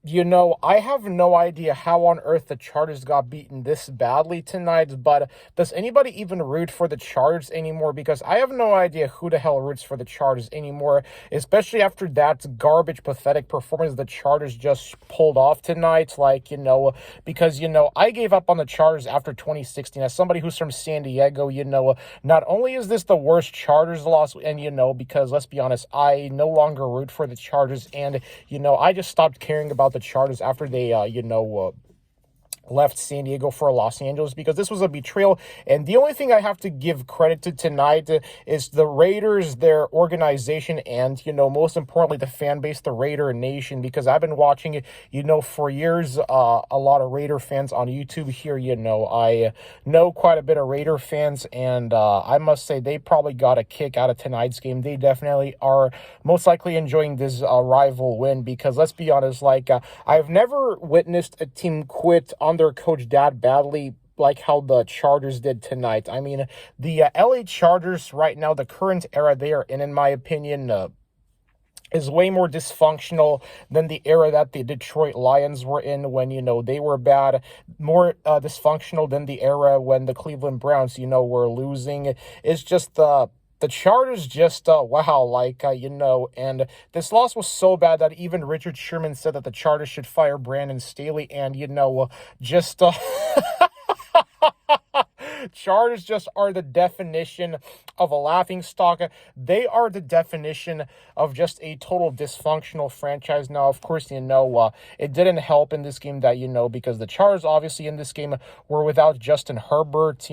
I have no idea how on earth the Chargers got beaten this badly tonight, but does anybody even root for the Chargers anymore? Because I have no idea who the hell roots for the Chargers anymore, especially after that garbage, pathetic performance the Chargers just pulled off tonight. Because, I gave up on the Chargers after 2016. As somebody who's from San Diego, not only is this the worst Chargers loss, and, because let's be honest, I no longer root for the Chargers, and, I just stopped caring about the Chargers after they, left San Diego for Los Angeles because this was a betrayal. And the only thing I have to give credit to tonight is the Raiders, their organization, and, most importantly, the fan base, the Raider Nation, because I've been watching it, for years, a lot of Raider fans on YouTube here, I know quite a bit of Raider fans, and I must say they probably got a kick out of tonight's game. They definitely are most likely enjoying this rival win because let's be honest, I've never witnessed a team quit on their coach that badly like how the Chargers did tonight. I mean, the LA Chargers right now, the current era they are in my opinion, is way more dysfunctional than the era that the Detroit Lions were in when, they were bad, more dysfunctional than the era when the Cleveland Browns, were losing. It's just the Chargers just, wow, and this loss was so bad that even Richard Sherman said that the Chargers should fire Brandon Staley, and, just, Chargers just are the definition of a laughingstock. They are the definition of just a total dysfunctional franchise. Now, of course, it didn't help in this game that, because the Chargers obviously in this game were without Justin Herbert,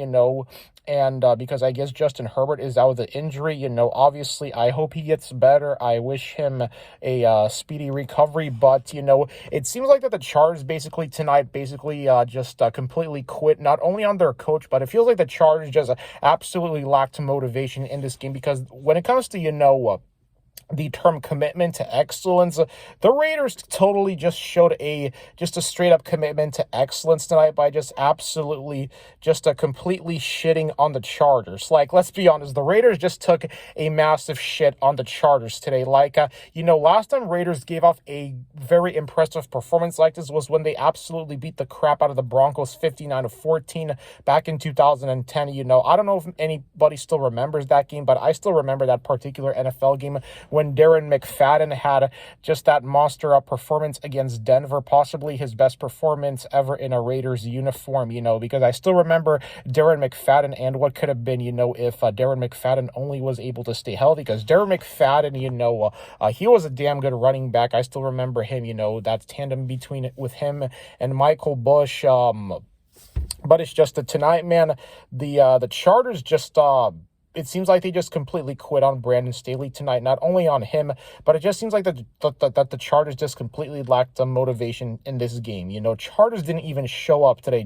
and because I guess Justin Herbert is out with the injury, obviously I hope he gets better. I wish him a speedy recovery, but, it seems like that the Chargers basically tonight just completely quit, not only on their coach, but it feels like the Chargers just absolutely lacked motivation in this game because when it comes to, the term commitment to excellence, the Raiders totally just showed a straight up commitment to excellence tonight by just absolutely completely shitting on the Chargers. Like, let's be honest, the Raiders just took a massive shit on the Chargers today. Last time Raiders gave off a very impressive performance like this was when they absolutely beat the crap out of the Broncos 59-14 back in 2010. I don't know if anybody still remembers that game, but I still remember that particular NFL game when Darren McFadden had just that monster up performance against Denver, possibly his best performance ever in a Raiders uniform, because I still remember Darren McFadden and what could have been, if Darren McFadden only was able to stay healthy, because Darren McFadden, he was a damn good running back. I still remember him, that tandem with him and Michael Bush, but it's just that tonight, man, the Chargers just, it seems like they just completely quit on Brandon Staley tonight. Not only on him, but it just seems like that the Chargers just completely lacked motivation in this game. Chargers didn't even show up today.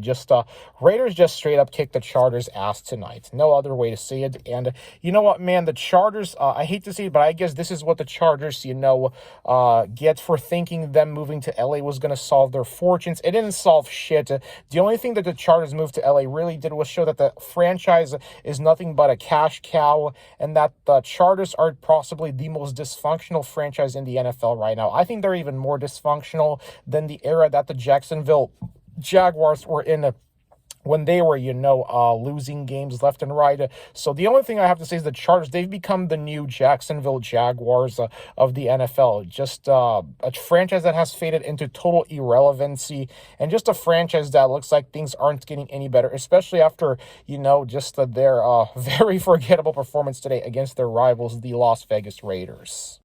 Raiders just straight up kicked the Chargers' ass tonight. No other way to say it. And you know what, man? The Chargers, I hate to say it, but I guess this is what the Chargers, get for thinking them moving to LA was going to solve their fortunes. It didn't solve shit. The only thing that the Chargers moved to LA really did was show that the franchise is nothing but a cash cow, and that the Chargers are possibly the most dysfunctional franchise in the NFL right now. I think they're even more dysfunctional than the era that the Jacksonville Jaguars were in when they were, losing games left and right. So the only thing I have to say is the Chargers, they've become the new Jacksonville Jaguars of the NFL. Just a franchise that has faded into total irrelevancy, and just a franchise that looks like things aren't getting any better, especially after, their very forgettable performance today against their rivals, the Las Vegas Raiders.